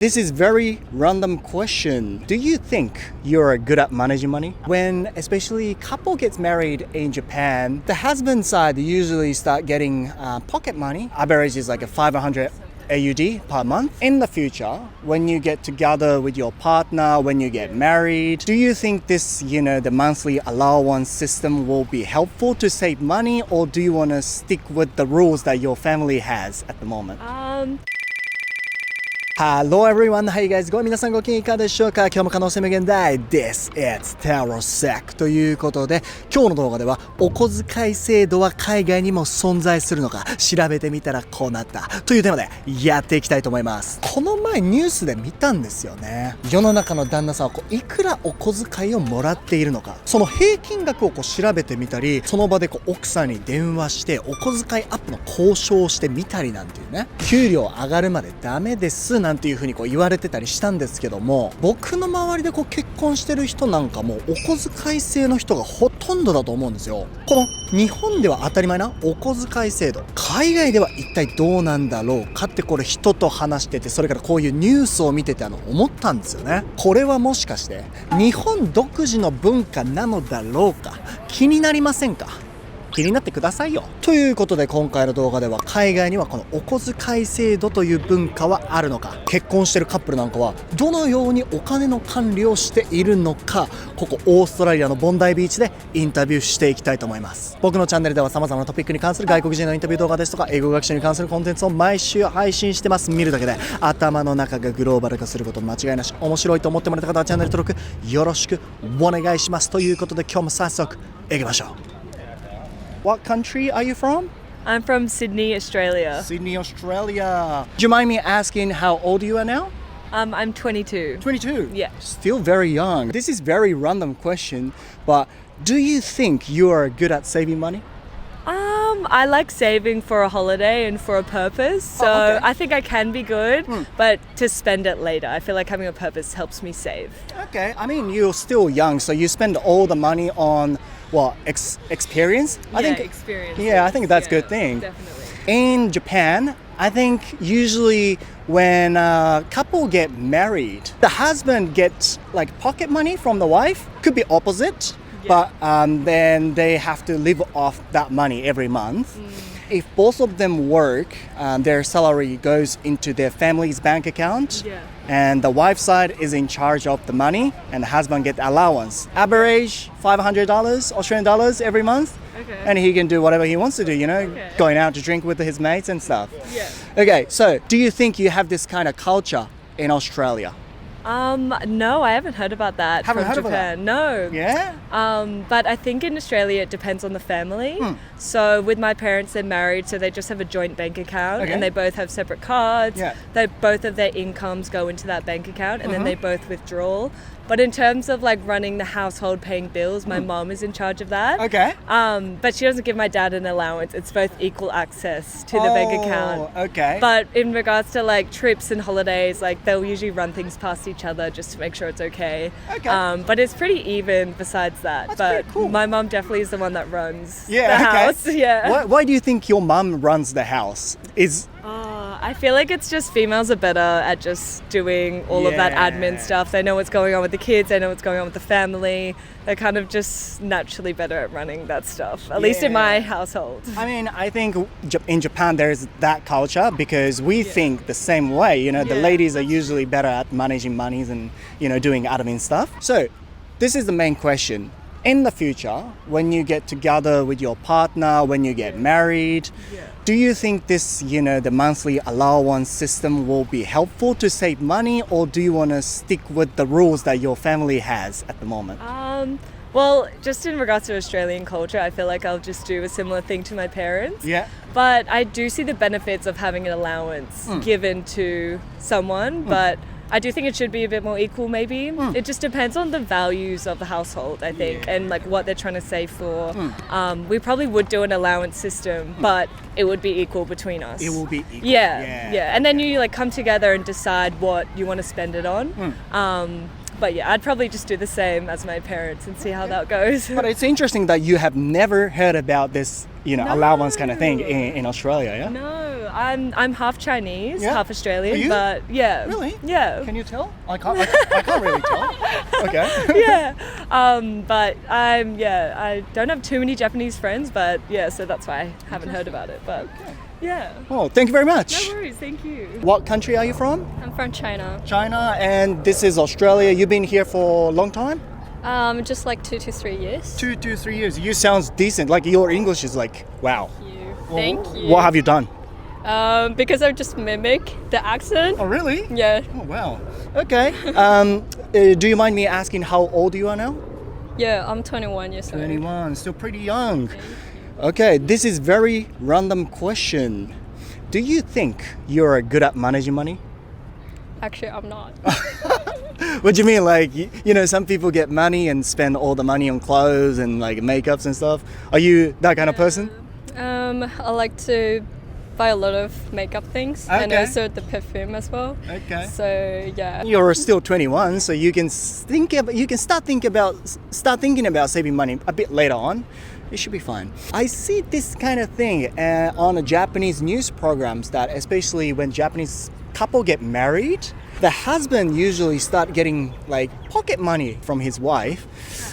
This is very random question. Do you think you're good at managing money? When especially couple gets married in Japan, the husband side usually start getting pocket money. Average is like a 500 AUD per month. In the future, when you get together with your partner, when you get married, do you think this, the monthly allowance system will be helpful to save money, or do you want to stick with the rules that your family has at the moment? Hello everyone, how you guys going? 皆さんご機嫌いかがでしょうか？今日も可能性無限大 This is タロサックということで、今日の動画ではお小遣い制度は海外にも存在するのか調べてみたらこうなったというテーマでやっていきたいと思います。この前ニュースで見たんですよね。世の中の旦那さんはいくらお小遣いをもらっているのか、その平均額を調べてみたり、その場で奥さんに電話してお小遣いアップの交渉をしてみたりなんていうね、給料上がるまでダメですなんていう風に言われてたりしたんですけども、僕の周りで結婚してる人なんかもお小遣い制の人がほとんどだと思うんですよ。この日本では当たり前なお小遣い制度、海外では一体どうなんだろうかって人と話してて、それからこういうニュースを見てて思ったんですよね。これはもしかして日本独自の文化なのだろうか、気になりませんか？気になってくださいよ。ということで今回の動画では海外にはこのお小遣い制度という文化はあるのか、結婚してるカップルなんかはどのようにお金の管理をしているのか、ここオーストラリアのボンダイビーチでインタビューしていきたいと思います。僕のチャンネルでは様々なトピックに関する外国人のインタビュー動画ですとか英語学習に関するコンテンツを毎週配信してます。見るだけで頭の中がグローバル化すること間違いなし。面白いと思ってもらった方はチャンネル登録よろしくお願いします。ということで今日も早速行きましょう。What country are you from? I'm from Sydney, Australia. Sydney, Australia. Do you mind me asking how old you are now? I'm 22. 22? Yeah. Still very young. This is very random question, but do you think you are good at saving money? I like saving for a holiday and for a purpose, so okay. I think I can be good, but to spend it later. I feel like having a purpose helps me save. Okay, I mean you're still young, so you spend all the money on experience? I think experience. Yeah, I think that's a good thing. Definitely. In Japan, I think usually when a couple get married, the husband gets pocket money from the wife. Could be opposite, but then they have to live off that money every month. If both of them work, their salary goes into their family's bank account, and the wife's side is in charge of the money, and the husband gets allowance. Average $500 Australian dollars every month, and he can do whatever he wants to do, going out to drink with his mates and stuff. Okay, so do you think you have this kind of culture in Australia? No, I haven't heard about that from Japan. No. Yeah? But I think in Australia it depends on the family. So with my parents, they're married, so they just have a joint bank account, and they both have separate cards. They both of their incomes go into that bank account, and then they both withdraw. But in terms of running the household, paying bills, my mom is in charge of that. Okay. But she doesn't give my dad an allowance. It's both equal access to the bank account. Okay. But in regards to trips and holidays, they'll usually run things past each other just to make sure it's okay. But it's pretty even besides that. That's but pretty cool. My mom definitely is the one that runs the house. Yeah. Why do you think your mom runs the house? I feel like it's just females are better at just doing all of that admin stuff. They know what's going on with the kids. They know what's going on with the family. They're kind of just naturally better at running that stuff, at least in my household. I mean, I think in Japan there's that culture because we think the same way. The ladies are usually better at managing monies and, doing admin stuff. So this is the main question. In the future, when you get together with your partner, when you get married, do you think this, the monthly allowance system will be helpful to save money, or do you want to stick with the rules that your family has at the moment? Well, just in regards to Australian culture, I feel like I'll just do a similar thing to my parents. Yeah. But I do see the benefits of having an allowance given to someone, but I do think it should be a bit more equal maybe. It just depends on the values of the household, I think, and what they're trying to save for. We probably would do an allowance system, but it would be equal between us. It will be equal. Yeah. And then you come together and decide what you want to spend it on. But yeah, I'd probably just do the same as my parents and see how that goes. But it's interesting that you have never heard about this, allowance kind of thing in Australia, yeah? No, I'm half Chinese, Yeah? half Australian, Are you? but yeah. Really? Yeah. Can you tell? I can't really tell. Okay. Yeah. But I don't have too many Japanese friends, but yeah, so that's why I haven't heard about it. But yeah. Oh, thank you very much. No worries, thank you. What country are you from? I'm from China. China, and this is Australia. You've been here for a long time? Just like 2 to 3 years. 2 to 3 years. You sound decent. Like your English is like, wow. Thank you. What have you done? Because I just mimic the accent. Oh, really? Yeah. Oh, wow. Okay. Do you mind me asking how old you are now? Yeah, I'm 21 years old. 21. Still pretty young. Okay, this is very random question. Do you think you're good at managing money? Actually, I'm not. What do you mean? Like, you know, some people get money and spend all the money on clothes and like makeups and stuff. Are you that kind of person? I like to buy a lot of makeup things and Okay. also the perfume as well. Okay. So yeah. You're still 21, so you can start thinking about saving money a bit later on. It should be fine. I see this kind of thing on Japanese news programs that especially when Japanese couple get married, the husband usually start getting like pocket money from his wife,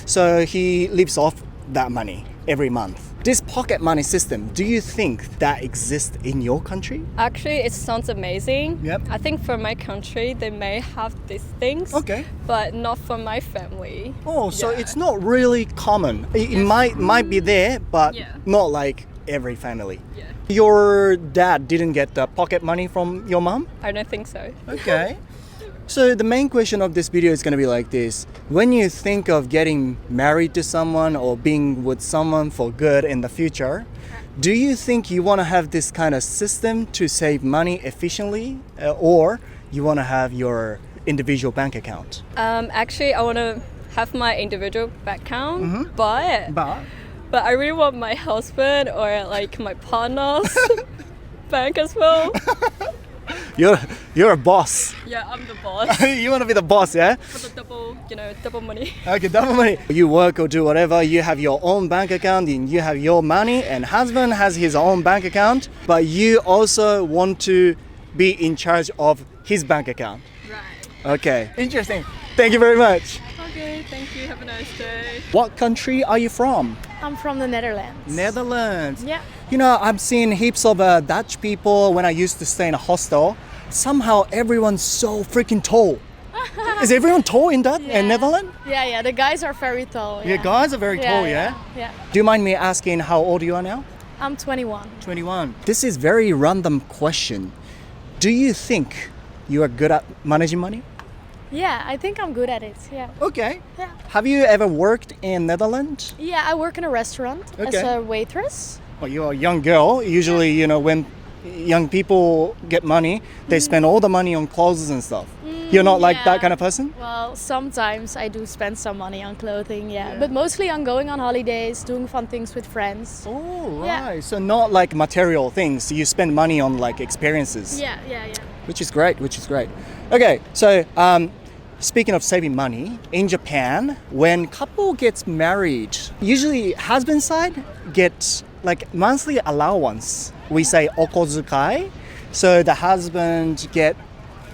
so he lives off that money every month. This pocket money system, do you think that exists in your country? Actually, it sounds amazing. Yep. I think for my country, they may have these things. Okay. But not for my family. Oh, so Yeah. it's not really common. It might be there, but Yeah. not like every family. Yeah. Your dad didn't get the pocket money from your mom? I don't think so. Okay. So the main question of this video is going to be like this. When you think of getting married to someone or being with someone for good in the future, do you think you want to have this kind of system to save money efficiently, or you want to have your individual bank account? Actually, I want to have my individual bank account, but I really want my husband or like my partner's bank as well. You're a boss. Yeah, I'm the boss. You want to be the boss, yeah? For the double money. Okay, double money. You work or do whatever, you have your own bank account and you have your money, and husband has his own bank account, but you also want to be in charge of his bank account. Right. Okay. Interesting. Thank you very much. Okay, thank you. Have a nice day. What country are you from? I'm from the Netherlands. Netherlands. Yeah. You know, I've seen heaps of Dutch people when I used to stay in a hostel. Somehow everyone's so freaking tall. Is everyone tall in Netherlands? Yeah, the guys are very tall. Yeah, guys are very tall, yeah? Yeah. Do you mind me asking how old you are now? I'm 21. 21. This is very random question. Do you think you are good at managing money? Yeah, I think I'm good at it. Yeah. Okay. Yeah. Have you ever worked in Netherlands? Yeah, I work in a restaurant as Okay. a waitress. Well, you're a young girl. Usually, you know, when young people get money, they spend all the money on clothes and stuff. You're not like that kind of person? Well, sometimes I do spend some money on clothing, yeah. But mostly on going on holidays, doing fun things with friends. Oh, Yeah. right. So not like material things. You spend money on like experiences. Yeah. Which is great. Okay, so speaking of saving money, in Japan, when couple gets married, usually husband side gets like monthly allowance. We say okozukai. So the husband get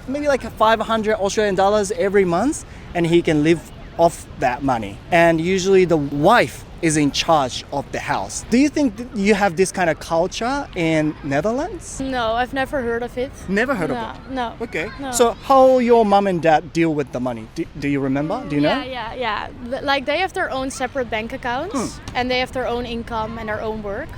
maybe like 500 Australian dollars every month, and he can live off that money. And usually the wife is in charge of the house. Do you think that you have this kind of culture in Netherlands? No, I've never heard of it. Never heard of No, it? no. Okay. No. So how your mom and dad deal with the money? Do you remember? Do you know? Yeah. Like they have their own separate bank accounts and they have their own income and their own work.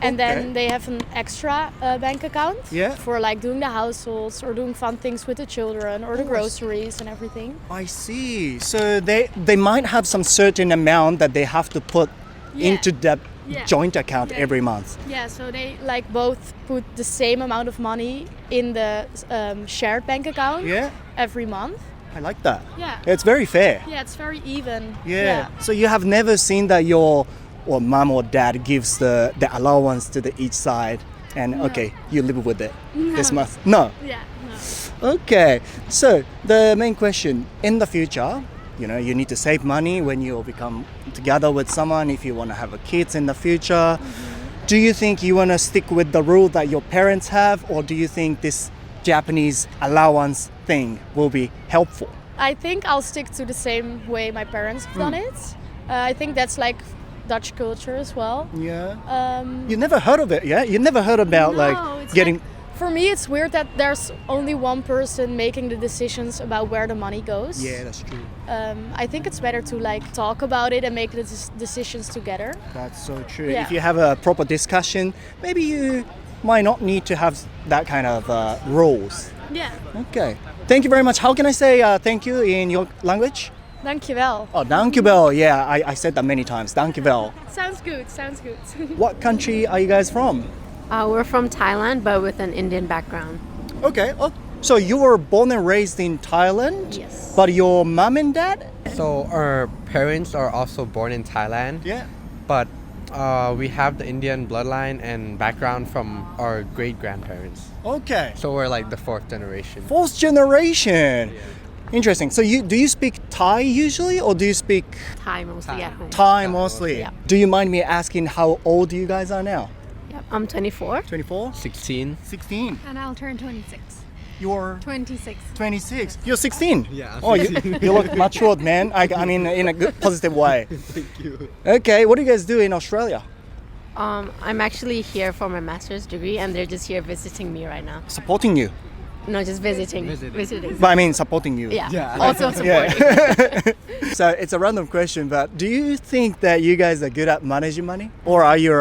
And Okay. then they have an extra bank account Yeah. for like doing the households or doing fun things with the children or the groceries and everything. I see. So they might have some certain amount that they have to put into that joint account every month. Yeah, so they like both put the same amount of money in the shared bank account every month. I like that. Yeah. It's very fair. Yeah, it's very even. Yeah. So you have never seen that your mom or dad gives the allowance to the each side and okay, you live with it this month? No. Yeah, no. Okay. So the main question, in the future, you know, you need to save money when you become together with someone if you want to have a kids in the future. Do you think you want to stick with the rule that your parents have, or do you think this Japanese allowance thing will be helpful? I think I'll stick to the same way my parents have done it. I think that's like Dutch culture as well. Yeah. You never heard of it, yeah? You never heard about getting... For me, it's weird that there's only one person making the decisions about where the money goes. Yeah, that's true. I think it's better to talk about it and make the decisions together. That's so true. Yeah. If you have a proper discussion, maybe you might not need to have that kind of rules. Yeah. Okay. Thank you very much. How can I say thank you in your language? Dankjewel. Oh, dankjewel. Yeah, I said that many times. Dankjewel. Sounds good. What country are you guys from? We're from Thailand, but with an Indian background. Okay. Oh, so you were born and raised in Thailand? Yes. But your mom and dad? So our parents are also born in Thailand. Yeah. But we have the Indian bloodline and background from our great-grandparents. Okay. So we're like the fourth generation. Fourth generation. Interesting. So do you speak Thai usually, or do you speak Thai mostly at home. Thai mostly? Yeah. Do you mind me asking how old you guys are now? Yep. I'm 24. 24? 16. 16. And I'll turn 26. You're 26. 26. You're 16? Yeah. Oh, you look matured, man. I mean, in a good, positive way. Thank you. Okay, what do you guys do in Australia? I'm actually here for my master's degree, and they're just here visiting me right now. Supporting you. No, just visiting. Visiting. But I mean, supporting you. Yeah. Yeah. Also supporting. Yeah. So it's a random question, but do you think that you guys are good at managing money? Or are you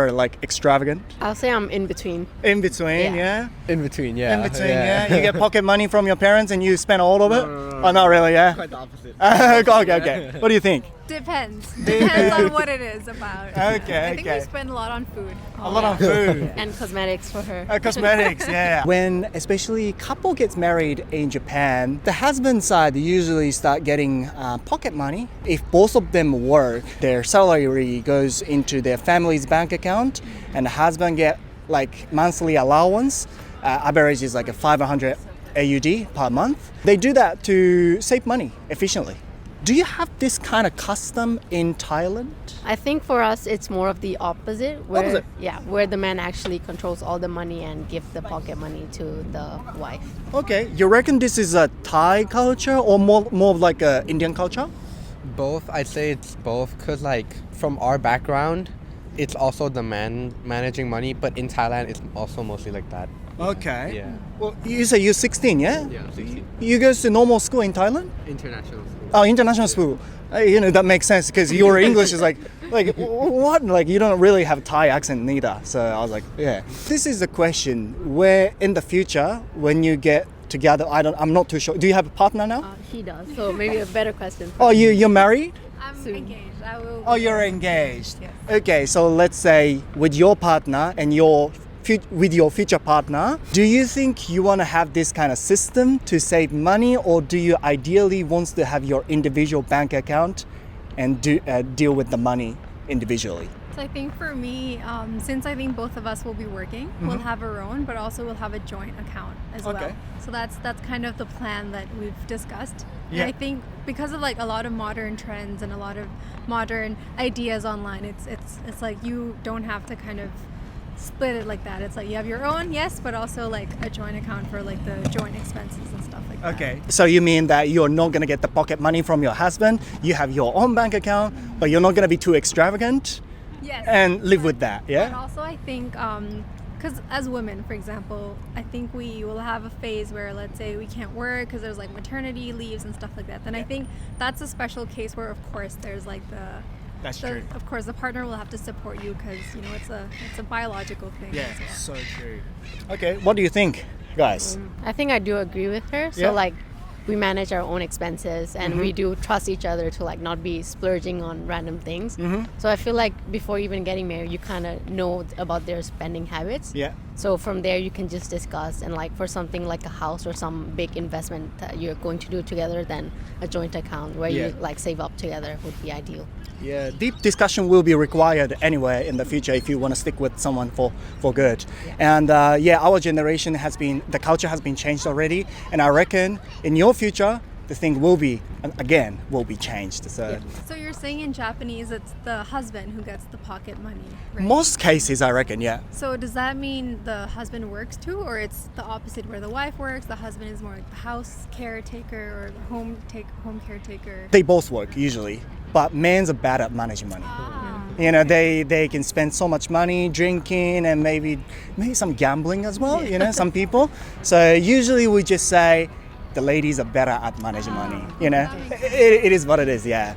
extravagant? I'll say I'm in between. In between, yeah? In between, yeah. In between, yeah. You get pocket money from your parents and you spend all of it? No. Oh, not really, yeah? Quite the opposite. Okay. What do you think? Depends. Depends on what it is about. Okay, I think we spend a lot on food. A lot on food. And cosmetics for her. Cosmetics, yeah. When especially couple gets married in Japan, the husband side usually start getting pocket money. If both of them work, their salary goes into their family's bank account, and the husband get like monthly allowance. Average is like a 500 AUD per month. They do that to save money efficiently. Do you have this kind of custom in Thailand? I think for us it's more of the opposite. Where, Opposite? Yeah, where the man actually controls all the money and gives the pocket money to the wife. Okay, you reckon this is a Thai culture or more of like a Indian culture? Both, I'd say it's both, because like from our background, it's also the man managing money, but in Thailand it's also mostly like that. Okay. Yeah. Well, you say you're 16, yeah? Yeah, 16. You go to normal school in Thailand? International school. Oh, international school. That makes sense because your English is like what? Like you don't really have Thai accent neither. So I was like, yeah. This is the question where in the future when you get together, I'm not too sure. Do you have a partner now? He does. So maybe a better question. Oh, you're married? I'm Soon. engaged. I will. Oh, you're engaged. Yes. Okay, so let's say with your partner and with your future partner, do you think you want to have this kind of system to save money, or do you ideally want to have your individual bank account and deal with the money individually? So I think for me, since I think both of us will be working, we'll have our own, but also we'll have a joint account as Okay. well. So that's kind of the plan that we've discussed. Yeah. And I think because of like a lot of modern trends and a lot of modern ideas online, it's like you don't have to kind of split it like that. It's like you have your own, yes, but also like a joint account for like the joint expenses and stuff like that. Okay, so you mean that you're not going to get the pocket money from your husband, you have your own bank account, but you're not going to be too extravagant Yes. and live with that, But yeah? also I think, because as women, for example, I think we will have a phase where, let's say, we can't work because there's like maternity leaves and stuff like that. Then I think that's a special case where, of course, there's like That's true. Of course, the partner will have to support you because it's a biological thing. Yeah, as well. so true. Okay, what do you think, guys? I think I do agree with her. So Yeah. like we manage our own expenses and we do trust each other to like not be splurging on random things. So I feel like before even getting married, you kind of know about their spending habits. Yeah. So from there you can just discuss, and like for something like a house or some big investment that you're going to do together, then a joint account where Yeah. you like save up together would be ideal. Yeah, deep discussion will be required anyway in the future if you want to stick with someone for good. And our generation the culture has been changed already. And I reckon in your future, the thing will be changed. So So you're saying in Japanese it's the husband who gets the pocket money, right? most cases, I reckon, yeah. So does that mean the husband works too, or it's the opposite where the wife works, the husband is more like the house caretaker or the home caretaker? They both work usually, but men's are bad at managing money. You know, they can spend so much money drinking and maybe some gambling as well, you know, some people. So usually we just say the ladies are better at managing money, you know. It is what it is, yeah.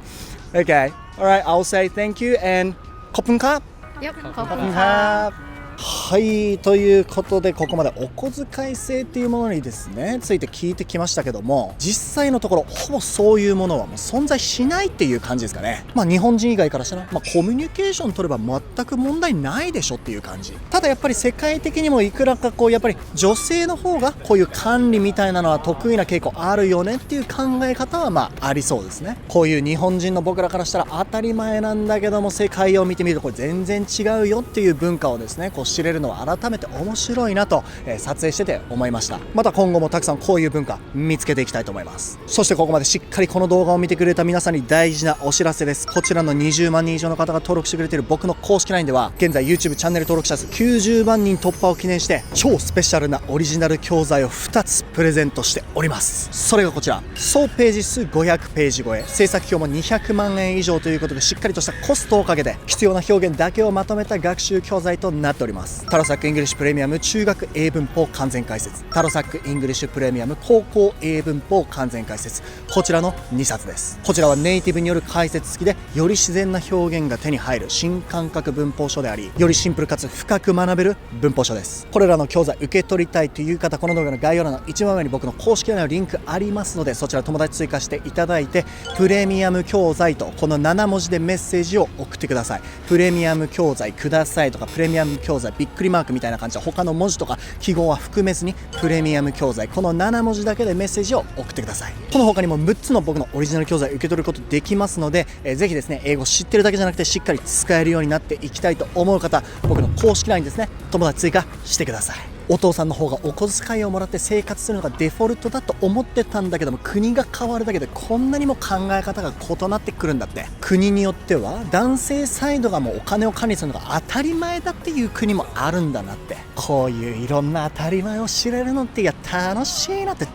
Okay, all right, I'll say thank you and ขอบคุณครับ Yep. ขอบคุณครับはい、ということでここまでお小遣い制っていうものにですねついて聞いてきましたけども、実際のところほぼそういうものはもう存在しないっていう感じですかね。日本人以外からしたら、コミュニケーション取れば全く問題ないでしょっていう感じ。ただやっぱり世界的にもいくらかやっぱり女性の方がこういう管理みたいなのは得意な傾向あるよねっていう考え方はありそうですね。こういう日本人の僕らからしたら当たり前なんだけども、世界を見てみるとこれ全然違うよっていう文化をですね知れるのは改めて面白いなと、撮影してて思いました。また今後もたくさんこういう文化見つけていきたいと思います。そしてここまでしっかりこの動画を見てくれた皆さんに大事なお知らせです。こちらの20万人以上の方が登録してくれている僕の公式 LINE では現在 YouTube チャンネル登録者数90万人突破を記念して超スペシャルなオリジナル教材を2つプレゼントしております。それがこちら、総ページ数500ページ超え、制作費も200万円以上ということでしっかりとしたコストをかけて必要な表現だけをまとめた学習教材となっております。タロサックイングリッシュプレミアム中学英文法完全解説、タロサックイングリッシュプレミアム高校英文法完全解説、こちらの2冊です。こちらはネイティブによる解説付きでより自然な表現が手に入る新感覚文法書であり、よりシンプルかつ深く学べる文法書です。これらの教材受け取りたいという方、この動画の概要欄の一番上に僕の公式 LINE のリンクありますので、そちら友達追加していただいてプレミアム教材とこの7文字でメッセージを送ってください。プレミアム教材くださいとかプレミアム教材びっくりマークみたいな感じで他の文字とか記号は含めずにプレミアム教材この7文字だけでメッセージを送ってください。この他にも6つの僕のオリジナル教材受け取ることできますので、ぜひですね英語知ってるだけじゃなくてしっかり使えるようになっていきたいと思う方、僕の公式 LINE ですね友達追加してください。お父さんの方がお小遣いをもらって生活するのがデフォルトだと思ってたんだけども、国が変わるだけでこんなにも考え方が異なってくるんだって。国によっては男性サイドがもうお金を管理するのが当たり前だっていう国もあるんだなって。こういういろんな当たり前を知れるのって楽しいなって。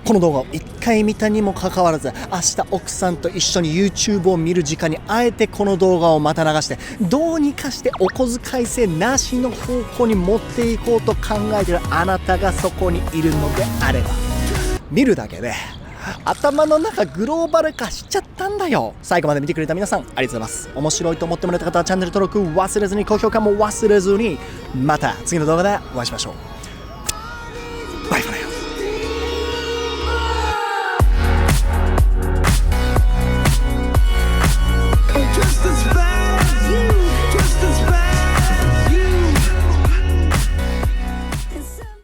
この動画を1回見たにもかかわらず、明日奥さんと一緒に YouTube を見る時間にあえてこの動画をまた流してどうにかしてお小遣い制なしの方向に持っていこうと考えているあなたがそこにいるのであれば、見るだけで頭の中グローバル化しちゃったんだよ。最後まで見てくれた皆さんありがとうございます。面白いと思ってもらえた方はチャンネル登録忘れずに、高評価も忘れずに、また次の動画でお会いしましょう。